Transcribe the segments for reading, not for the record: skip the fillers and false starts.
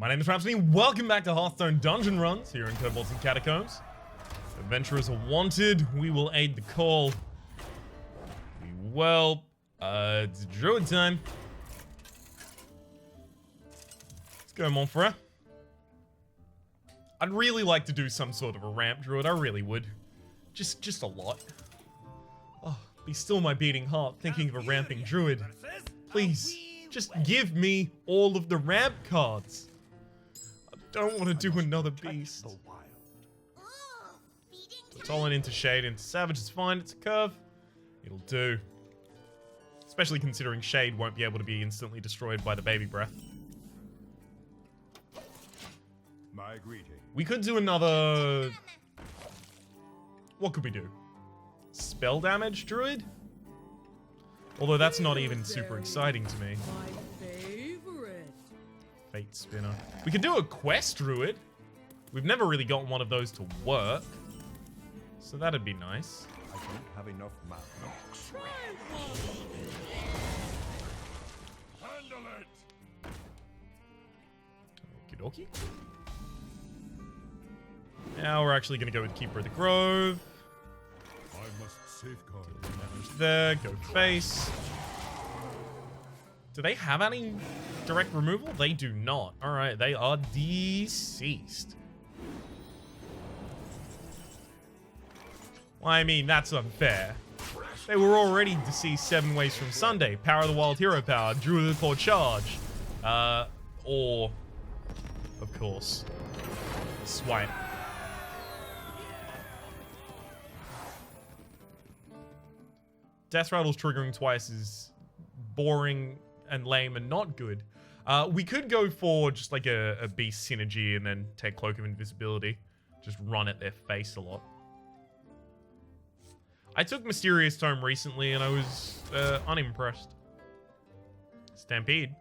My name is Rhapsody. Welcome back to Hearthstone Dungeon Runs here in Kobolds Catacombs. Adventurers are wanted. We will aid the call. It's Druid time. Let's go, mon frere. I'd really like to do some sort of a ramp Druid. I really would. Just a lot. Oh, be still my beating heart thinking of a ramping Druid. Please, just give me all of the ramp cards. I don't want to do another beast. Tolan into Shade into Savage is fine. It's a curve. It'll do. Especially considering Shade won't be able to be instantly destroyed by the baby breath. My greeting. We could do another... What could we do? Spell damage, Druid? Although that's not even super exciting to me. My favorite. Fate Spinner. We could do a quest, Druid. We've never really gotten one of those to work. So that'd be nice. I don't have enough mana. Handle it. Okie dokie. Now we're actually going to go with Keeper of the Grove. I must safeguard. Damage there. Go face. Do they have any direct removal? They do not. Alright, they are deceased. Well, I mean, that's unfair. They were already deceased 7 ways from Sunday. Power of the Wild Hero Power, Druid of the Core Charge. Or, of course, Swipe. Death Rattles triggering twice is boring and lame and not good. We could go for just like a beast synergy and then take Cloak of Invisibility. Just run at their face a lot. I took Mysterious Tome recently and I was unimpressed. Stampede.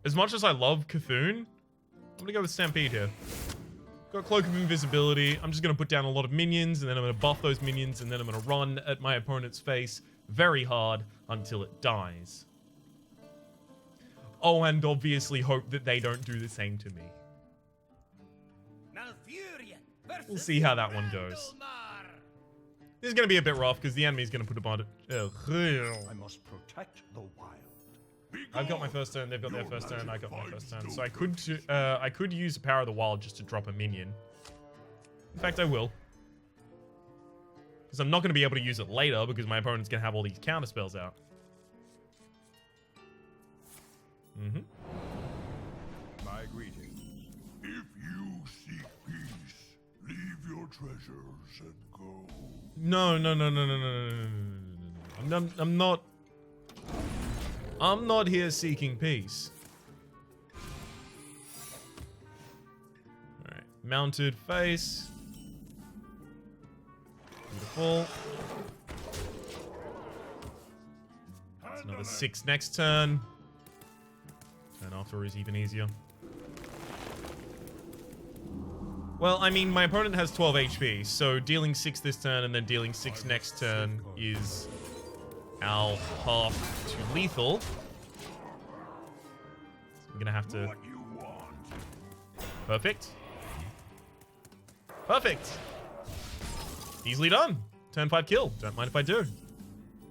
As much as I love Cthulhu, I'm gonna go with Stampede here. Got Cloak of Invisibility. I'm just gonna put down a lot of minions and then I'm gonna buff those minions and then I'm gonna run at my opponent's face very hard until it dies. Oh, and obviously hope that they don't do the same to me. We'll see how that one goes. This is going to be a bit rough because the enemy's going to put a bond. I must protect the wild. I've got my first turn. They've got their first turn. I got my first turn. So I could use the Power of the Wild just to drop a minion. In fact, I will. Because I'm not going to be able to use it later because my opponent's going to have all these counter spells out. My greeting. If you seek peace, leave your treasures and go. No. I'm not here seeking peace. Alright. Mounted face. Beautiful. That's another 6 next turn. Turn after is even easier. Well, I mean, my opponent has 12 HP, so dealing 6 this turn and then dealing 6 next turn is our path to lethal. So I'm gonna have to... Perfect. Perfect! Easily done. Turn 5 kill. Don't mind if I do.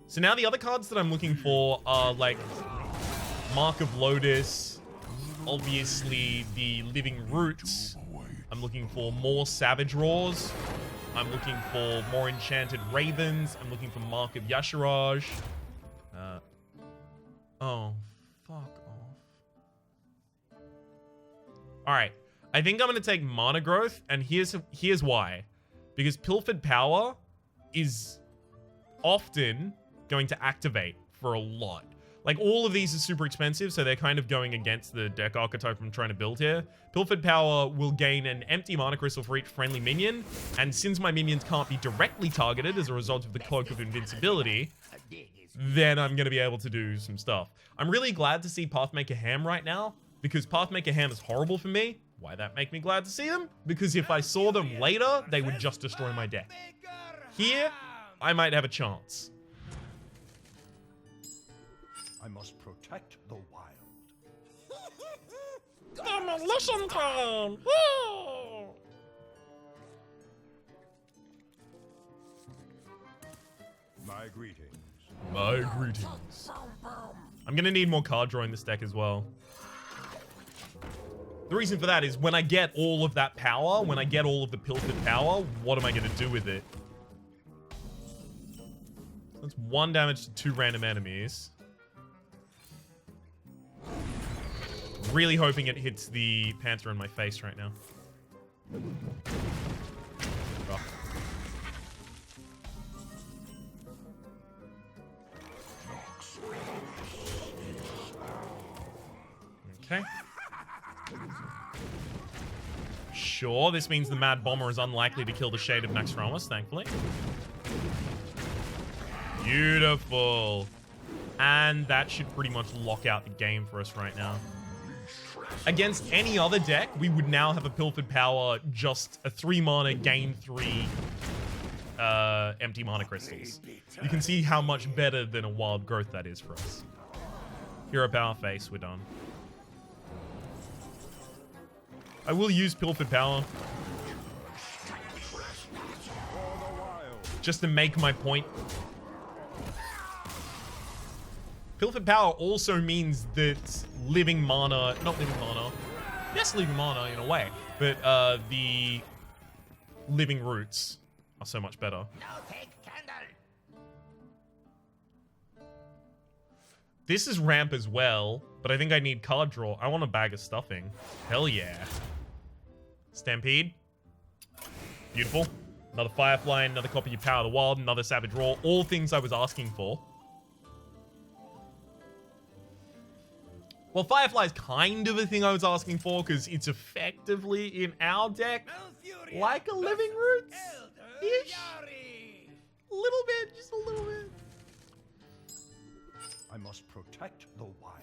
So now the other cards that I'm looking for are, like, Mark of Lotus, obviously the Living Roots. I'm looking for more Savage Roars. I'm looking for more Enchanted Ravens. I'm looking for Mark of Yasharaj. Oh, fuck off. Alright. I think I'm going to take Mana Growth, and here's why. Because Pilfered Power is often going to activate for a lot. Like, all of these are super expensive, so they're kind of going against the deck archetype I'm trying to build here. Pilfered Power will gain an empty mana crystal for each friendly minion, and since my minions can't be directly targeted as a result of the Cloak of Invincibility, then I'm going to be able to do some stuff. I'm really glad to see Pathmaker Ham right now, because Pathmaker Ham is horrible for me. Why that make me glad to see them? Because if I saw them later, they would just destroy my deck. Here, I might have a chance. I must protect the wild. Demolition time! Woo! My greetings. My greetings. I'm gonna need more card draw in this deck as well. The reason for that is when I get all of that power, when I get all of the pilfered power, what am I gonna do with it? That's 1 damage to 2 random enemies. Really hoping it hits the Panther in my face right now. Oh. Okay. Sure, this means the Mad Bomber is unlikely to kill the Shade of Naxxramas, thankfully. Beautiful. And that should pretty much lock out the game for us right now. Against any other deck, we would now have a Pilfered Power, just a 3 mana, gain 3 empty mana crystals. You can see how much better than a Wild Growth that is for us. Hero Power face, we're done. I will use Pilfered Power just to make my point. Pilfered Power also means that living mana, not living mana, yes, living mana in a way, but the living roots are so much better. This is ramp as well, but I think I need card draw. I want a bag of stuffing. Hell yeah. Stampede. Beautiful. Another Firefly, another copy of Power of the Wild, another Savage Roar. All things I was asking for. Well, Firefly is kind of a thing I was asking for because it's effectively in our deck like a Living Roots-ish. A little bit, just a little bit. I must protect the wild.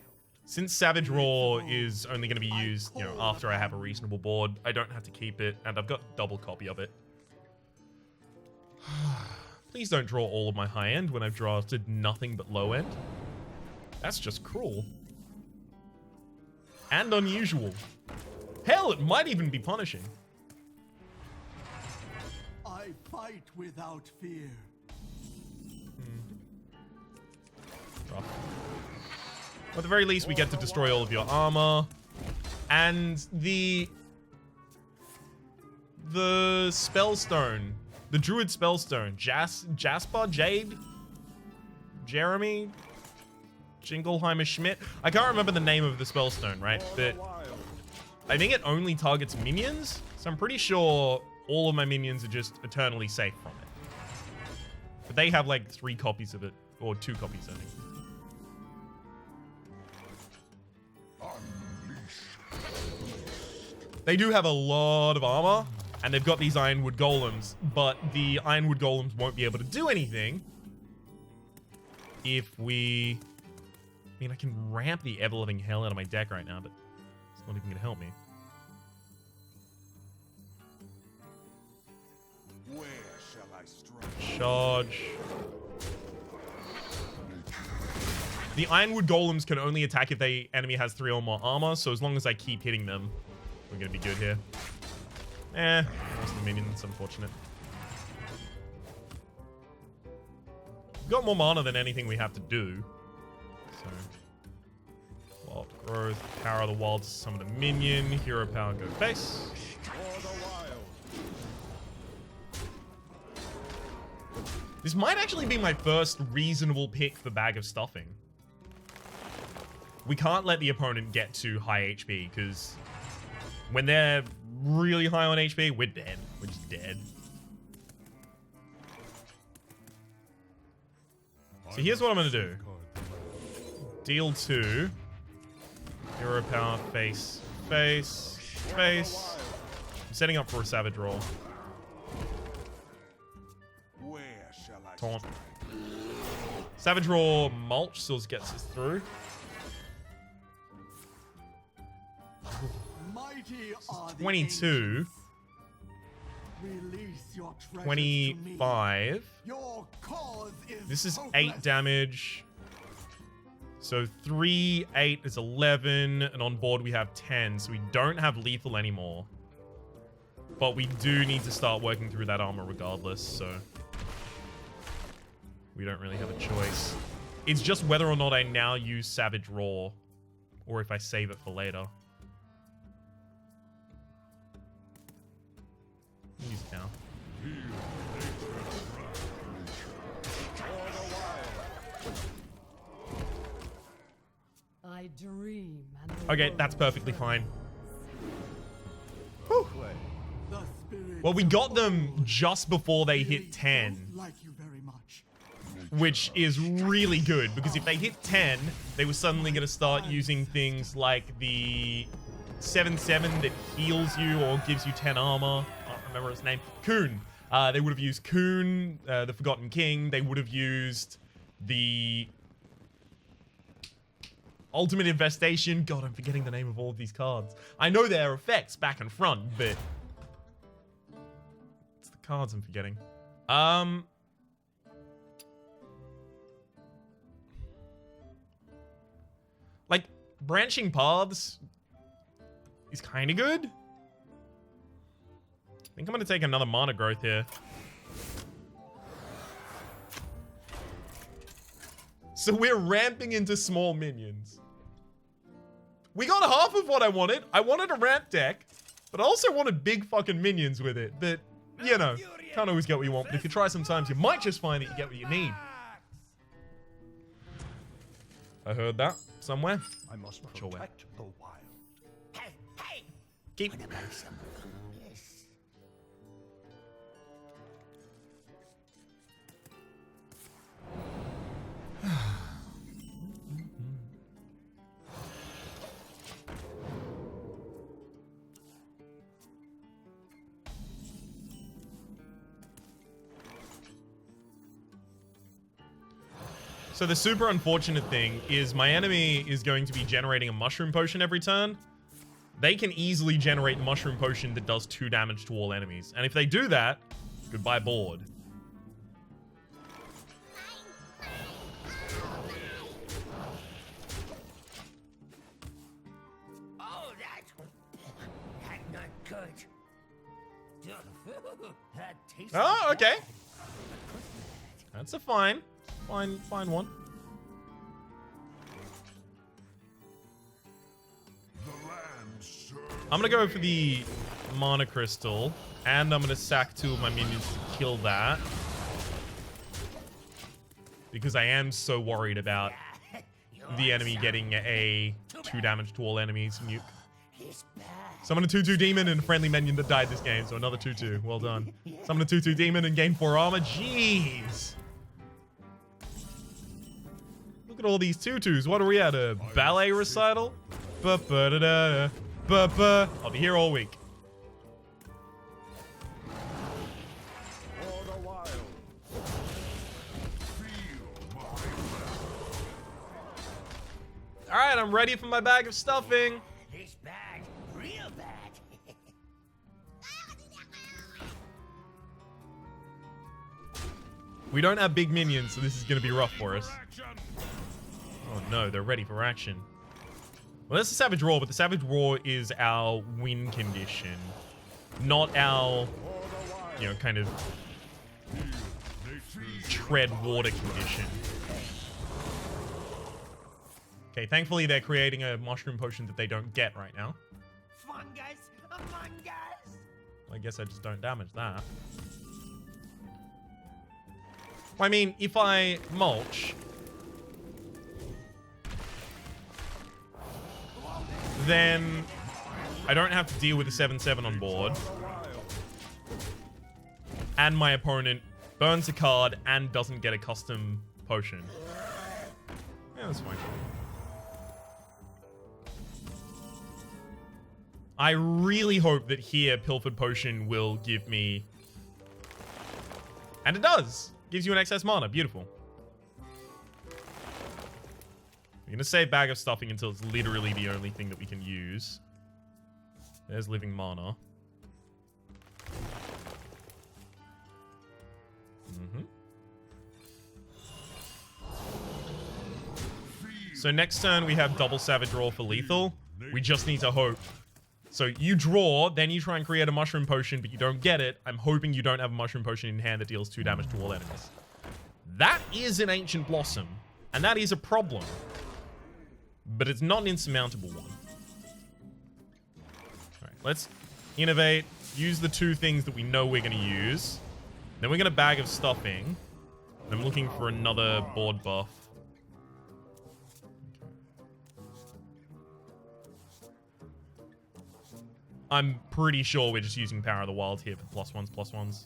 Since Savage Roar is only going to be used, you know, after I have a reasonable board, I don't have to keep it, and I've got double copy of it. Please don't draw all of my high end when I've drafted nothing but low end. That's just cruel. And unusual. Hell, it might even be punishing. I fight without fear. Rough. At the very least, we get to destroy all of your armor. And the Spellstone. The Druid Spellstone. Jasper? Jade? Jeremy? Jingleheimer Schmidt? I can't remember the name of the Spellstone, right? But I think it only targets minions. So I'm pretty sure all of my minions are just eternally safe from it. But they have like 3 copies of it. Or 2 copies, I think. They do have a lot of armor, and they've got these Ironwood Golems, but the Ironwood Golems won't be able to do anything if we... I mean, I can ramp the ever-living hell out of my deck right now, but it's not even going to help me. Where shall I strike? Charge. The Ironwood Golems can only attack if the enemy has 3 or more armor, so as long as I keep hitting them, we're going to be good here. Lost the minion, that's unfortunate. Got more mana than anything we have to do. So, Wild Growth, Power of the Wild to summon a minion, Hero Power, go face. This might actually be my first reasonable pick for Bag of Stuffing. We can't let the opponent get to high HP, because when they're really high on HP, we're dead. We're just dead. So here's what I'm going to do. Deal 2. Hero Power, face, face, face. I'm setting up for a Savage Roll. Where shall I Taunt. strike? Savage Roar mulch still gets us through. Mighty are the 22. Release your treasures to me. 25. Your cause is This is hopeless. 8 damage. So 3, 8 is 11, and on board we have 10. So we don't have lethal anymore. But we do need to start working through that armor regardless, so we don't really have a choice. It's just whether or not I now use Savage Roar, or if I save it for later. Use it now. I dream and Okay, that's perfectly fine. Whew. The spirit Well, we of got them Kobolds just before they really hit 10, don't like you very much. which is really good, because if they hit 10, they were suddenly going to start using things like the 7/7 that heals you or gives you 10 armor. I don't remember his name. Kuhn. They would have used Kuhn, the Forgotten King. They would have used the Ultimate Infestation. God, I'm forgetting the name of all of these cards. I know their effects back and front, but it's the cards I'm forgetting. Like, Branching Paths is kind of good. I think I'm going to take another mana growth here. So we're ramping into small minions. We got half of what I wanted. I wanted a ramp deck, but I also wanted big fucking minions with it. But, you know, can't always get what you want. But if you try sometimes, you might just find that you get what you need. I heard that somewhere. I must Not sure where. protect the wild. Hey, hey! Keep. What about some fungus? So the super unfortunate thing is my enemy is going to be generating a mushroom potion every turn. They can easily generate a mushroom potion that does 2 damage to all enemies. And if they do that, goodbye board. Oh, that's not good. That tastes Oh, like okay. blood. That's a fine one. The land serves. I'm gonna go for the mana crystal, and I'm gonna sack 2 of my minions to kill that. Because I am so worried about the enemy getting a 2 damage to all enemies nuke. He's bad. Summon a 2/2 demon and a friendly minion that died this game, so another 2/2. Well done. Summon a 2/2 demon and gain 4 armor. Jeez. Look at all these 2/2s. What are we at? A ballet recital? Ba-ba-da-da-da. Ba-ba. I'll be here all week. For the wild. Feel my wrath. All right, I'm ready for my bag of stuffing. He's bad. Real bad. We don't have big minions, so this is going to be rough for us. Action. Oh no, they're ready for action. Well, that's the Savage Roar, but the Savage Roar is our win condition. Not our, you know, kind of tread water condition. Okay, thankfully they're creating a mushroom potion that they don't get right now. Fungus among us. I guess I just don't damage that. Well, I mean, if I mulch, then I don't have to deal with the 7/7 on board. And my opponent burns a card and doesn't get a custom potion. Yeah, that's fine. I really hope that here Pilfered Potion will give me... And it does! Gives you an excess mana. Beautiful. We're going to save Bag of Stuffing until it's literally the only thing that we can use. There's Living Mana. So next turn we have double Savage Roar for lethal. We just need to hope. So you draw, then you try and create a Mushroom Potion, but you don't get it. I'm hoping you don't have a Mushroom Potion in hand that deals 2 damage to all enemies. That is an Ancient Blossom, and that is a problem. But it's not an insurmountable one. Alright, let's innovate, use the 2 things that we know we're going to use. Then we're going to Bag of Stuffing. I'm looking for another board buff. I'm pretty sure we're just using Power of the Wild here for +1s/+1s.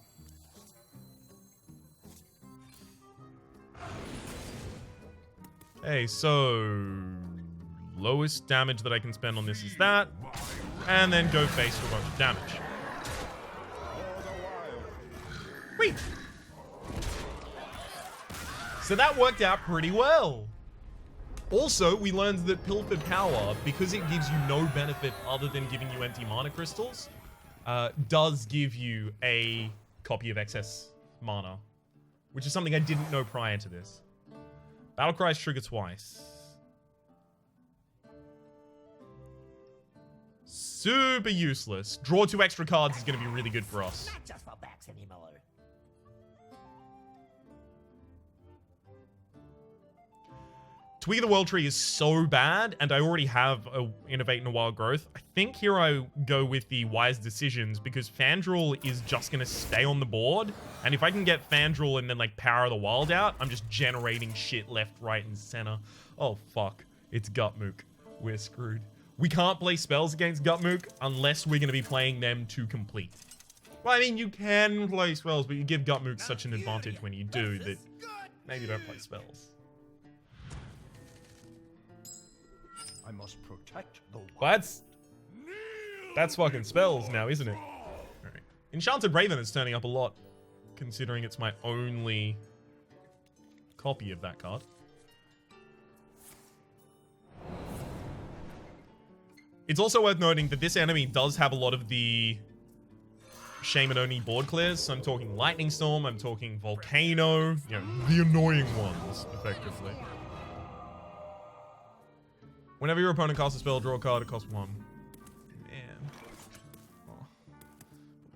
Okay, so lowest damage that I can spend on this is that, and then go face for a bunch of damage. Whee! So that worked out pretty well. Also, we learned that Pilfered Power, because it gives you no benefit other than giving you empty mana crystals, does give you a copy of excess mana, which is something I didn't know prior to this. Battlecries trigger twice. Super useless. Draw 2 extra cards is going to be really good for us. Not just for backs anymore. Twig of the World Tree is so bad, and I already have a Innovate and a Wild Growth. I think here I go with the Wise Decisions, because Fandral is just going to stay on the board, and if I can get Fandral and then, like, Power of the Wild out, I'm just generating shit left, right, and center. Oh, fuck. It's Gutmook. We're screwed. We can't play spells against Gutmook unless we're going to be playing them to complete. Well, I mean, you can play spells, but you give Gutmook such an advantage when you do that maybe don't play spells. I must protect the Well, that's fucking spells now, isn't it? Alright. Enchanted Raven is turning up a lot, considering it's my only copy of that card. It's also worth noting that this enemy does have a lot of the Shaman only board clears. So I'm talking Lightning Storm, I'm talking Volcano, you know, the annoying ones, effectively. Whenever your opponent casts a spell, draw a card, it costs 1. Man. Oh.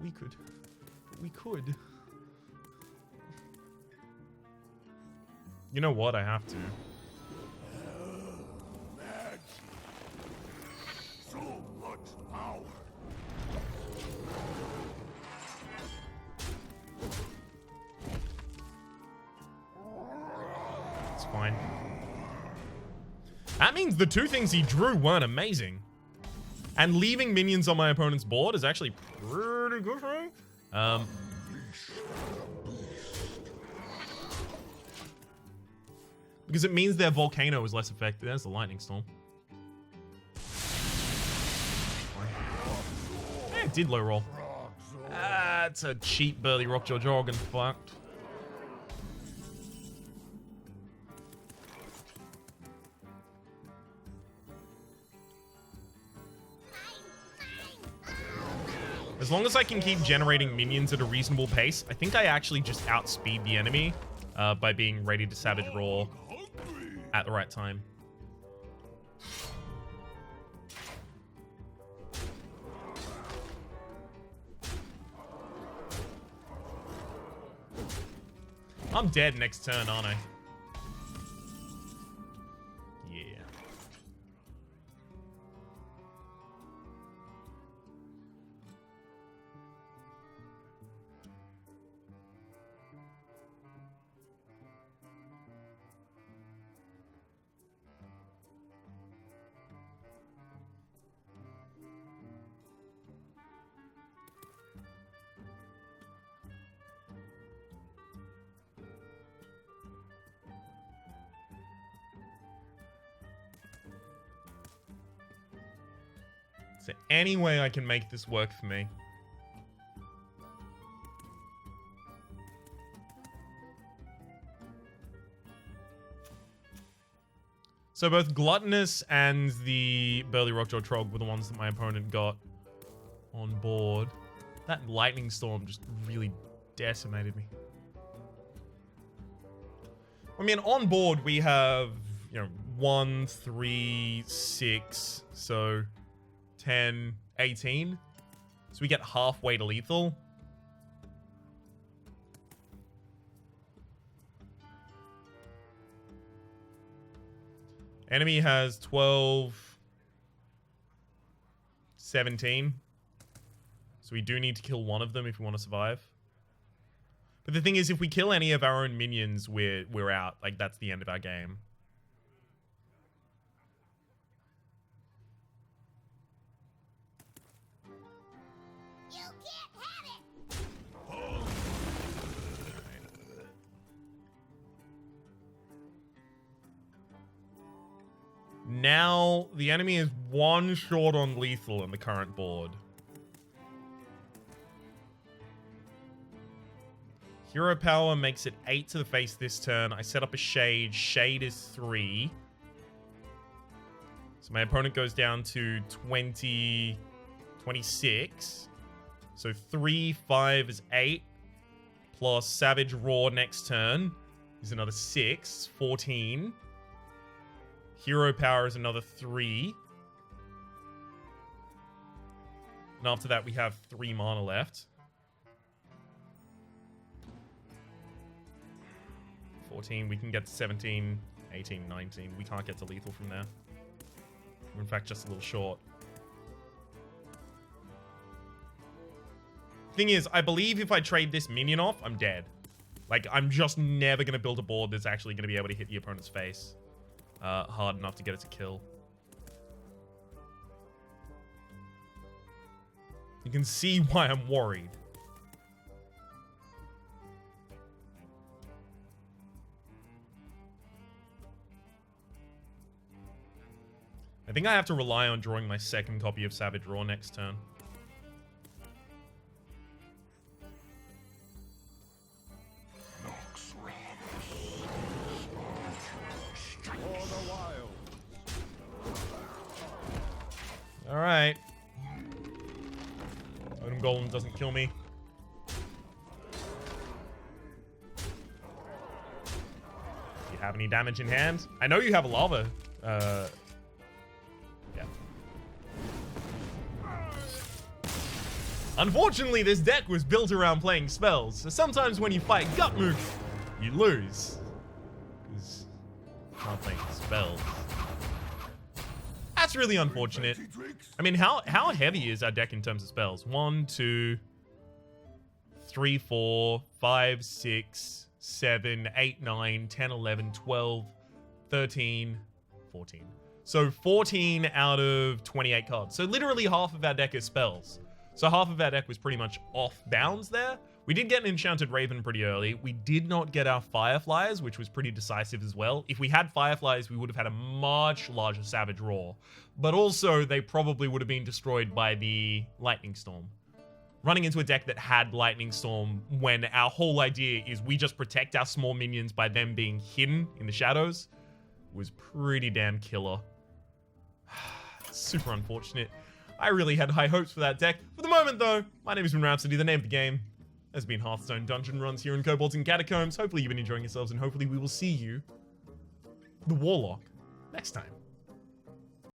We could. We could. You know what? I have to. so much power. It's fine. That means the 2 things he drew weren't amazing. And leaving minions on my opponent's board is actually pretty good for me. Because it means their Volcano is less effective. There's the Lightning Storm. Yeah, it did low roll. That's a cheap Burly Rockjaw Jorgen fucked. As long as I can keep generating minions at a reasonable pace, I think I actually just outspeed the enemy by being ready to Savage Roar at the right time. I'm dead next turn, aren't I? Yeah. Is there any way I can make this work for me? So both Gluttonous and the Burly Rockjaw Trog were the ones that my opponent got on board. That Lightning Storm just really decimated me. I mean, on board we have, you know, 1, 3, 6. So 10, 18. So we get halfway to lethal. Enemy has 12, 17. So we do need to kill one of them if we want to survive. But the thing is, if we kill any of our own minions, we're out. Like, that's the end of our game. You can't have it! Now, the enemy is 1 short on lethal on the current board. Hero power makes it 8 to the face this turn. I set up a shade. Shade is 3. So my opponent goes down to 20, 26. So 3, 5 is 8. Plus Savage Roar next turn is another 6, 14. Hero power is another 3. And after that, we have 3 mana left. 14, we can get to 17, 18, 19. We can't get to lethal from there. We're in fact just a little short. Thing is, I believe if I trade this minion off, I'm dead. Like, I'm just never going to build a board that's actually going to be able to hit the opponent's face hard enough to get it to kill. You can see why I'm worried. I think I have to rely on drawing my second copy of Savage Roar next turn. Alright. Totem Golem doesn't kill me. Do you have any damage in hand? I know you have a lava. Yeah. Unfortunately, this deck was built around playing spells, so sometimes when you fight Gutmook, you lose. Because you can't play spells. That's really unfortunate. I mean, how heavy is our deck in terms of spells? 1, 2, 3, 4, 5, 6, 7, 8, 9, 10, 11, 12, 13, 14. So 14 out of 28 cards. So literally half of our deck is spells. So half of our deck was pretty much off bounds there. We did get an Enchanted Raven pretty early. We did not get our Fireflies, which was pretty decisive as well. If we had Fireflies, we would have had a much larger Savage Roar. But also, they probably would have been destroyed by the Lightning Storm. Running into a deck that had Lightning Storm when our whole idea is we just protect our small minions by them being hidden in the shadows was pretty damn killer. Super unfortunate. I really had high hopes for that deck. For the moment, though, my name has been Rhapsody. The name of the game has been Hearthstone Dungeon Runs here in Kobolds Catacombs. Hopefully you've been enjoying yourselves, and hopefully we will see you, the Warlock, next time.